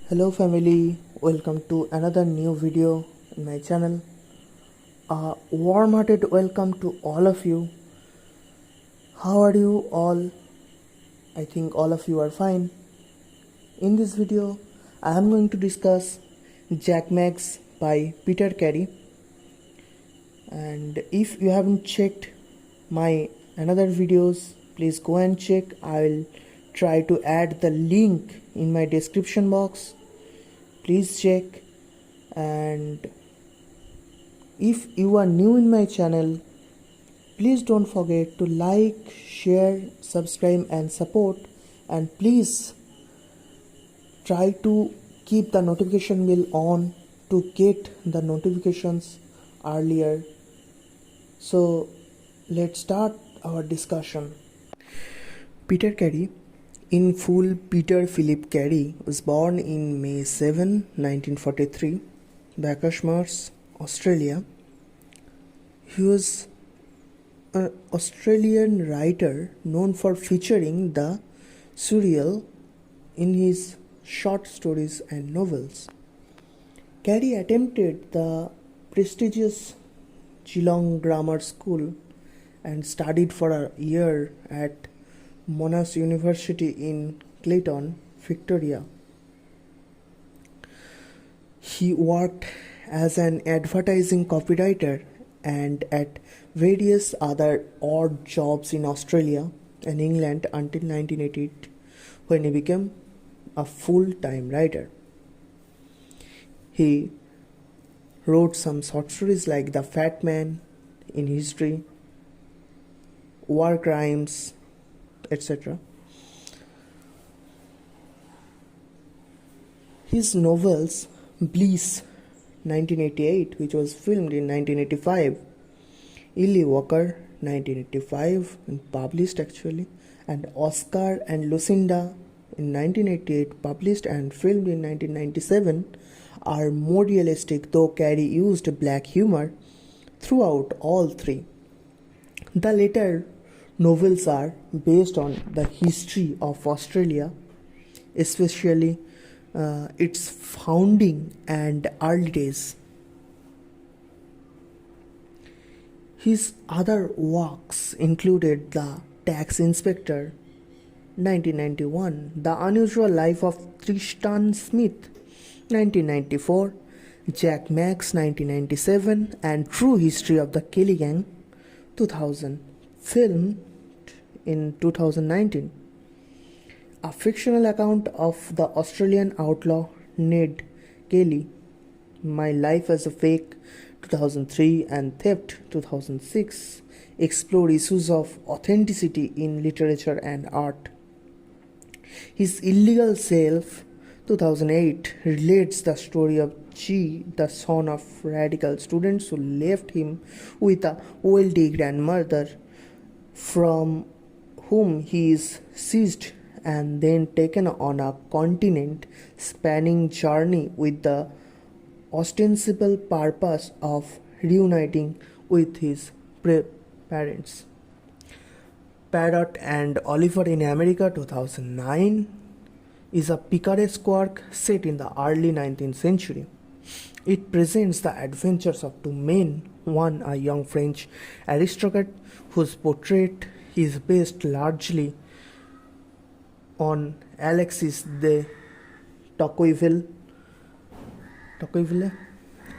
Hello family, welcome to another new video in my channel. A warm-hearted welcome to all of you. How are you all? I think all of you are fine. In this video, I am going to discuss Jack Mags by Peter Carey. And if you haven't checked my another videos, please go and check. I will try to add the link in my description box. Please check. And if you are new in my channel, please don't forget to like, share, subscribe and support, and please try to keep the notification bell on to get the notifications earlier. So let's start our discussion. Peter Carey, in full Peter Philip Carey, was born in May 7, 1943, Bacchusmarsh, Australia. He was an Australian writer known for featuring the surreal in his short stories and novels. Carey attended the prestigious Geelong Grammar School and studied for a year at Monash University in Clayton, Victoria. He worked as an advertising copywriter and at various other odd jobs in Australia and England until 1988, when he became a full-time writer. He wrote some short stories like The Fat Man in History, War Crimes, etc. His novels Bliss 1988, which was filmed in 1985, Illy Walker 1985 and published actually, and Oscar and Lucinda in 1988, published and filmed in 1997, are more realistic, though Carey used black humor throughout all three. The later novels are based on the history of Australia, especially its founding and early days. His other works included The Tax Inspector 1991, The Unusual Life of Tristan Smith 1994, Jack Mags 1997, and True History of the Kelly Gang 2000, filmed in 2019. A fictional account of the Australian outlaw Ned Kelly, My Life as a Fake 2003, and Theft 2006 explore issues of authenticity in literature and art. His Illegal Self 2008 relates the story of G, the son of radical students who left him with a wealthy grandmother, from whom he is seized and then taken on a continent-spanning journey with the ostensible purpose of reuniting with his parents. Parrot and Oliver in America 2009 is a picaresque work set in the early 19th century. It presents the adventures of two men, one a young French aristocrat whose portrait is based largely on Alexis de Tocqueville,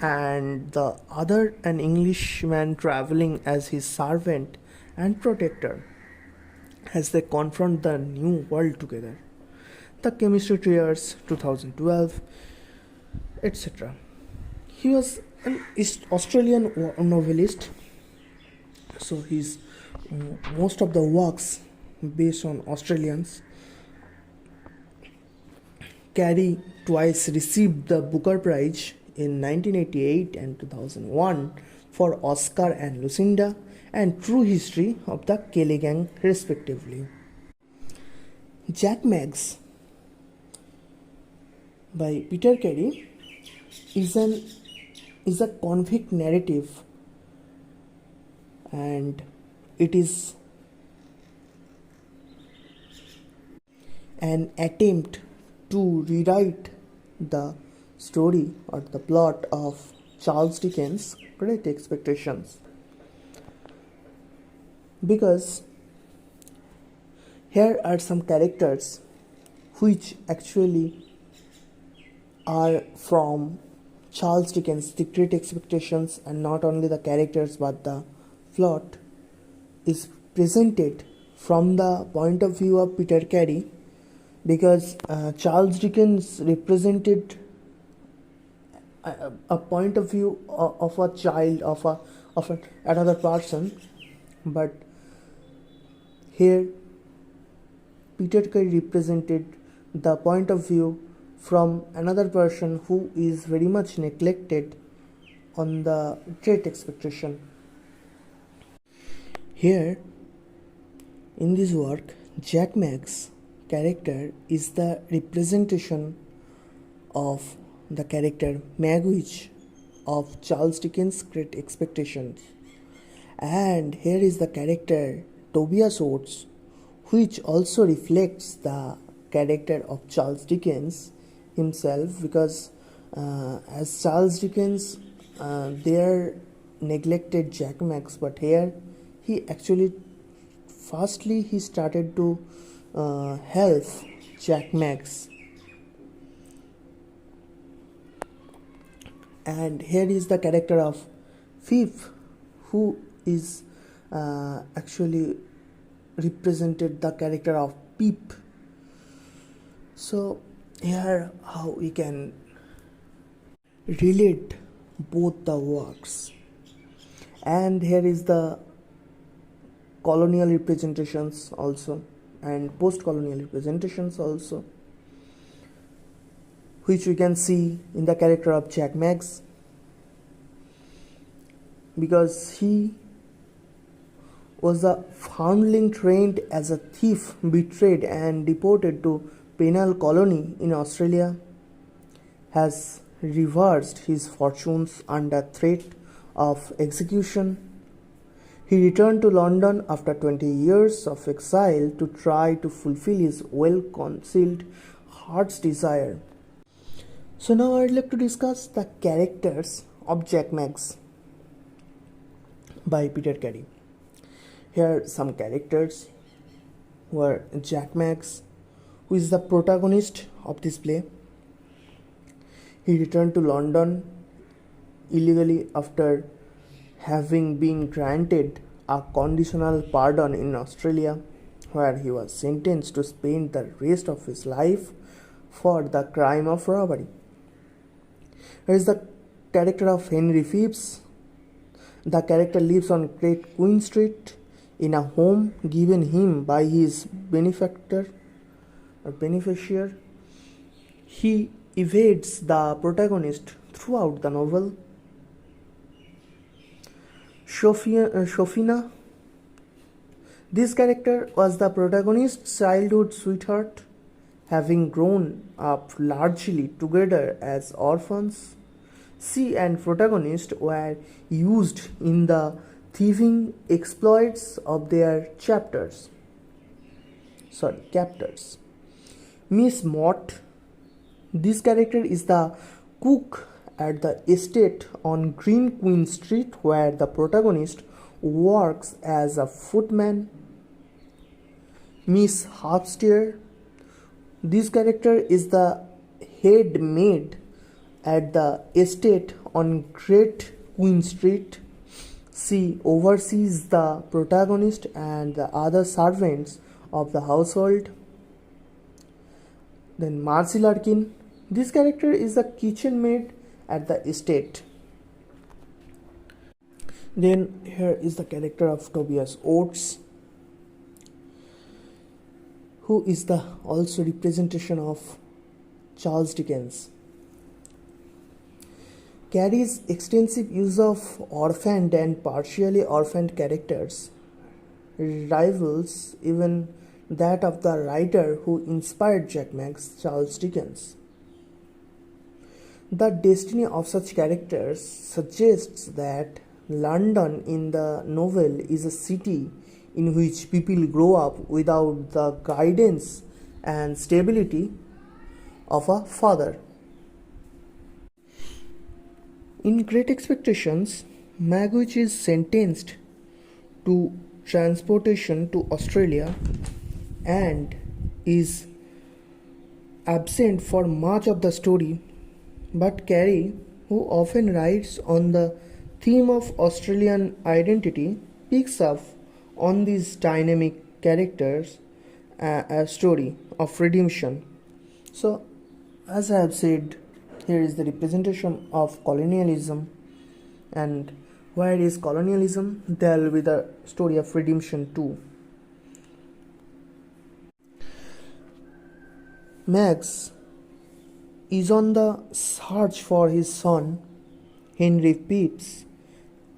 and the other an Englishman traveling as his servant and protector as they confront the new world together. The Chemistry Tears 2012, etc. He was an Australian novelist, so his most of the works based on Australians. Carey twice received the Booker Prize in 1988 and 2001 for Oscar and Lucinda and True History of the Kelly Gang, respectively. Jack Mags by Peter Carey is a convict narrative, and it is an attempt to rewrite the story or the plot of Charles Dickens' Great Expectations, because here are some characters which actually are from Charles Dickens' The Great Expectations, and not only the characters but the plot is presented from the point of view of Peter Carey, because Charles Dickens represented a point of view of a child, of another person, but here Peter Carey represented the point of view from another person who is very much neglected on the Great Expectation. Here in this work, Jack Mac's character is the representation of the character Magwitch of Charles Dickens' Great Expectations, and here is the character Tobias Oates, which also reflects the character of Charles Dickens himself, because as Charles Dickens there neglected Jack Max, but here he actually firstly he started to help Jack Max. And here is the character of Thief, who is actually represented the character of Peep. So here how we can relate both the works. And here is the colonial representations also, and post-colonial representations also, which we can see in the character of Jack Max, because he was a foundling trained as a thief, betrayed and deported to penal colony in Australia, has reversed his fortunes under threat of execution. He returned to London after 20 years of exile to try to fulfill his well-concealed heart's desire. So now I'd like to discuss the characters of Jack Max by Peter Carey. Here are some characters were Jack Max, who is the protagonist of this play. He returned to London illegally after having been granted a conditional pardon in Australia, where he was sentenced to spend the rest of his life for the crime of robbery. Here is the character of Henry Phipps. The character lives on Great Queen Street in a home given him by his benefactor or beneficiary. He evades the protagonist throughout the novel. Shofina. This character was the protagonist's childhood sweetheart, having grown up largely together as orphans. She and protagonist were used in the thieving exploits of their captors. Miss Mott. This character is the cook at the estate on Green Queen Street, where the protagonist works as a footman. Miss Halfstair. This character is the head maid at the estate on Great Queen Street. She oversees the protagonist and the other servants of the household. Then Marcy Larkin. This character is the kitchen maid at the estate. Then here is the character of Tobias Oates, who is the also representation of Charles Dickens. Carey's extensive use of orphaned and partially orphaned characters rivals even that of the writer who inspired Jack Max, Charles Dickens. The destiny of such characters suggests that London in the novel is a city in which people grow up without the guidance and stability of a father. In Great Expectations, Magwitch is sentenced to transportation to Australia and is absent for much of the story. But Carey, who often writes on the theme of Australian identity, picks up on these dynamic characters a story of redemption. So, as I have said, here is the representation of colonialism, and where is colonialism, there will be the story of redemption too. Max is on the search for his son, Henry Pepys.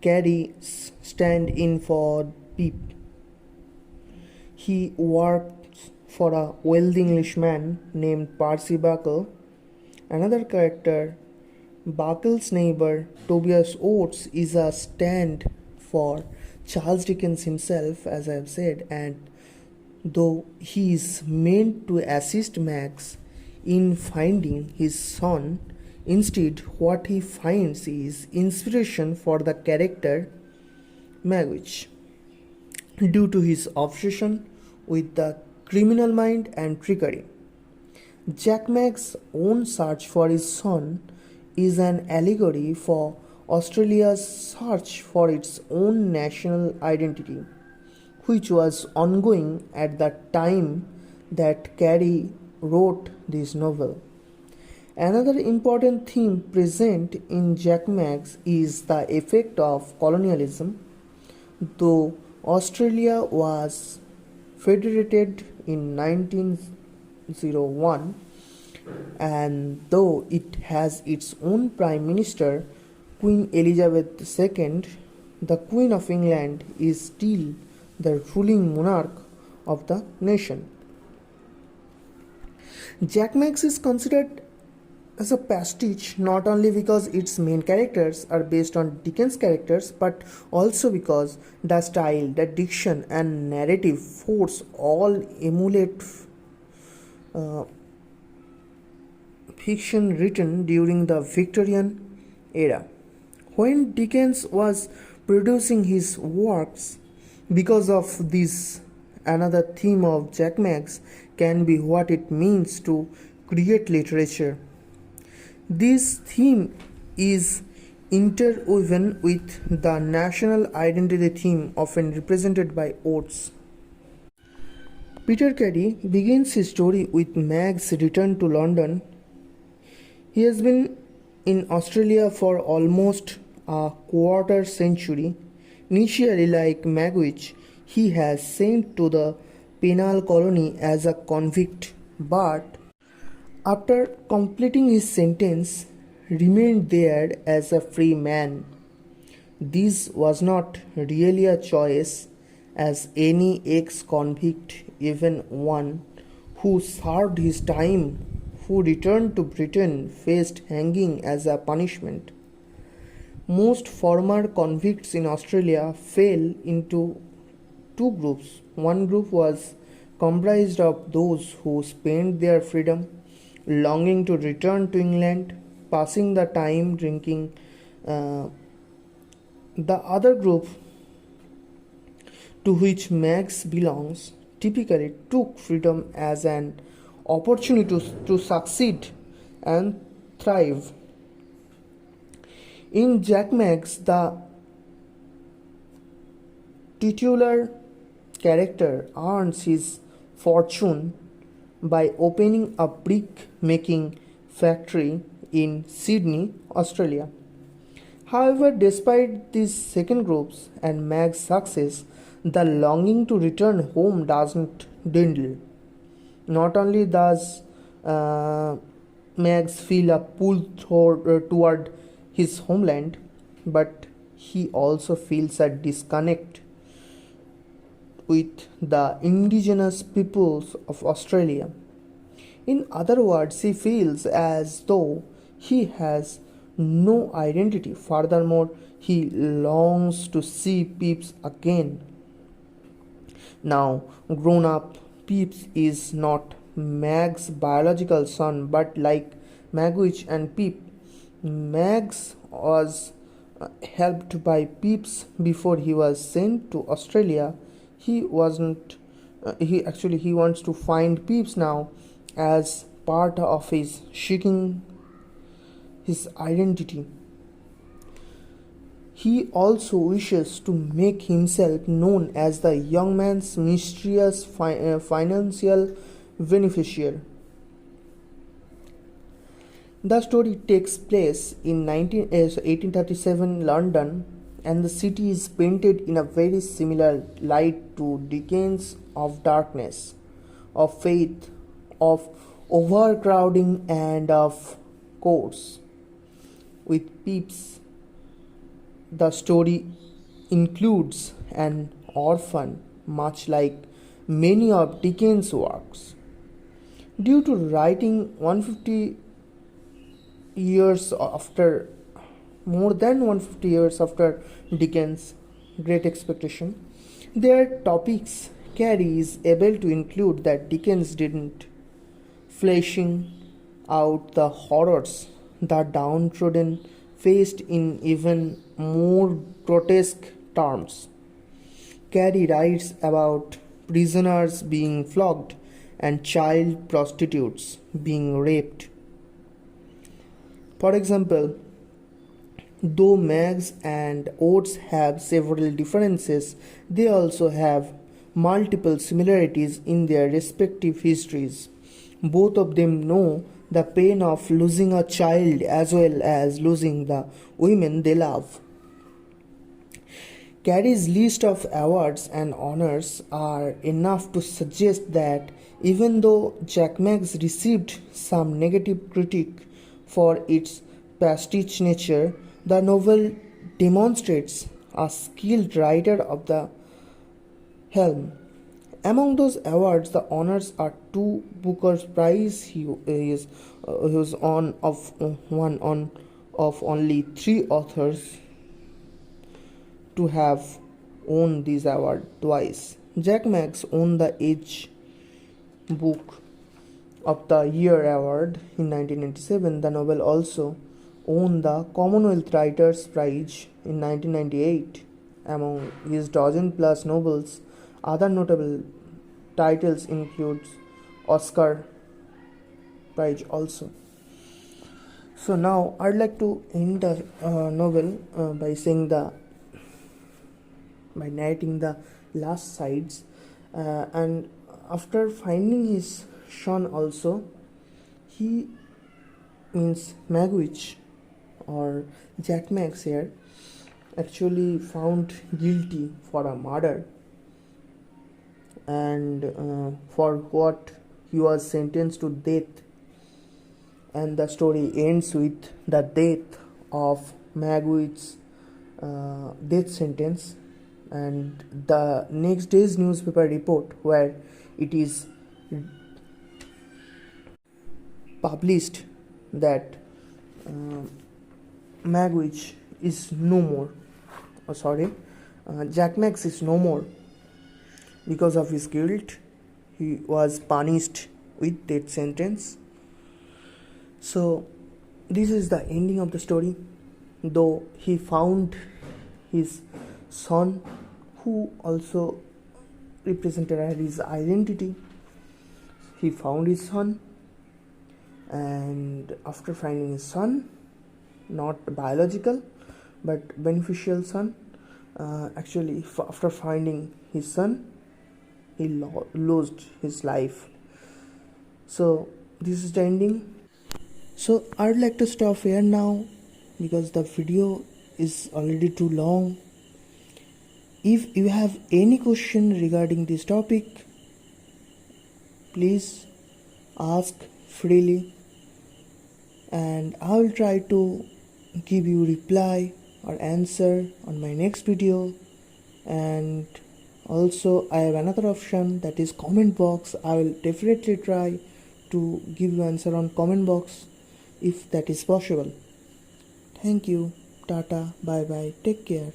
Carey's stand in for Pep. He works for a wealthy Englishman named Percy Buckle. Another character, Buckle's neighbor Tobias Oates, is a stand for Charles Dickens himself, as I have said, and though he is meant to assist Max in finding his son, instead what he finds is inspiration for the character Magwitch due to his obsession with the criminal mind and trickery. Jack Mag's own search for his son is an allegory for Australia's search for its own national identity, which was ongoing at the time that Carey wrote this novel. Another important theme present in Jack Mag's is the effect of colonialism. Though Australia was federated in 1901, and though it has its own Prime Minister, Queen Elizabeth II, the Queen of England is still the ruling monarch of the nation. Jack Mag's is considered as a pastiche not only because its main characters are based on Dickens' characters, but also because the style, the diction, and narrative force all emulate fiction written during the Victorian era, when Dickens was producing his works. Because of this, another theme of Jack Mag's can be what it means to create literature. This theme is interwoven with the national identity theme often represented by Oates. Peter Carey begins his story with Mag's return to London. He has been in Australia for almost a quarter century. Initially, like Magwitch, he has sent to the penal colony as a convict, but after completing his sentence, remained there as a free man. This was not really a choice, as any ex-convict, even one who served his time, who returned to Britain, faced hanging as a punishment. Most former convicts in Australia fell into two groups. One group was comprised of those who spent their freedom longing to return to England, passing the time drinking. The other group, to which Max belongs, typically took freedom as an opportunity to succeed and thrive. In Jack Mag's, the titular character earns his fortune by opening a brick making factory in Sydney, Australia. However, despite these second groups and Mag's success, the longing to return home doesn't dwindle. Not only does Mags feel a pull toward his homeland, but he also feels a disconnect with the indigenous peoples of Australia. In other words, he feels as though he has no identity. Furthermore, he longs to see Pepys again. Now, grown up, Pepys is not Mag's biological son, but like Magwitch and Pep, Mag's was helped by Pepys before he was sent to Australia. He wasn't. He wants to find Pepys now as part of his seeking his identity. He also wishes to make himself known as the young man's mysterious financial beneficiary. The story takes place in 1837 London, and the city is painted in a very similar light to Dickens' of darkness, of faith, of overcrowding, and of course. With Pepys, the story includes an orphan, much like many of Dickens' works. Due to writing 150 years after, more than 150 years after Dickens' Great Expectation, their topics Carey is able to include that Dickens didn't, fleshing out the horrors the downtrodden faced in even more grotesque terms. Carey writes about prisoners being flogged and child prostitutes being raped. For example, though Mags and Oates have several differences, they also have multiple similarities in their respective histories. Both of them know the pain of losing a child as well as losing the women they love. Carey's list of awards and honors are enough to suggest that even though Jack Maggs received some negative critique for its pastiche nature, the novel demonstrates a skilled writer of the helm. Among those awards, the honors are 2 Booker's Prize. He was one of only 3 authors to have won this award twice. Jack Maggs won the Edge Book of the Year Award in 1997. The novel also won the Commonwealth Writers' Prize in 1998. Among his dozen plus novels, other notable titles include Oscar Prize also. So now I'd like to end the novel by narrating the last sides, and after finding his son also, he means Magwitch or Jack Maggs here actually found guilty for a murder, and for what he was sentenced to death, and the story ends with the death of Magwitch's death sentence, and the next day's newspaper report where it is published that Magwitch is no more. Jack Maggs is no more. Because of his guilt, he was punished with death sentence. So this is the ending of the story. Though he found his son, who also represented his identity, he found his son, and after finding his son, not biological but beneficial son, after finding his son, he lost his life. So this is the ending. So I'd like to stop here now because the video is already too long. If you have any question regarding this topic, please ask freely, and I will try to give you reply or answer on my next video. And also I have another option, that is comment box. I will definitely try to give you answer on comment box if that is possible. Thank you. Tata. Bye bye. Take care.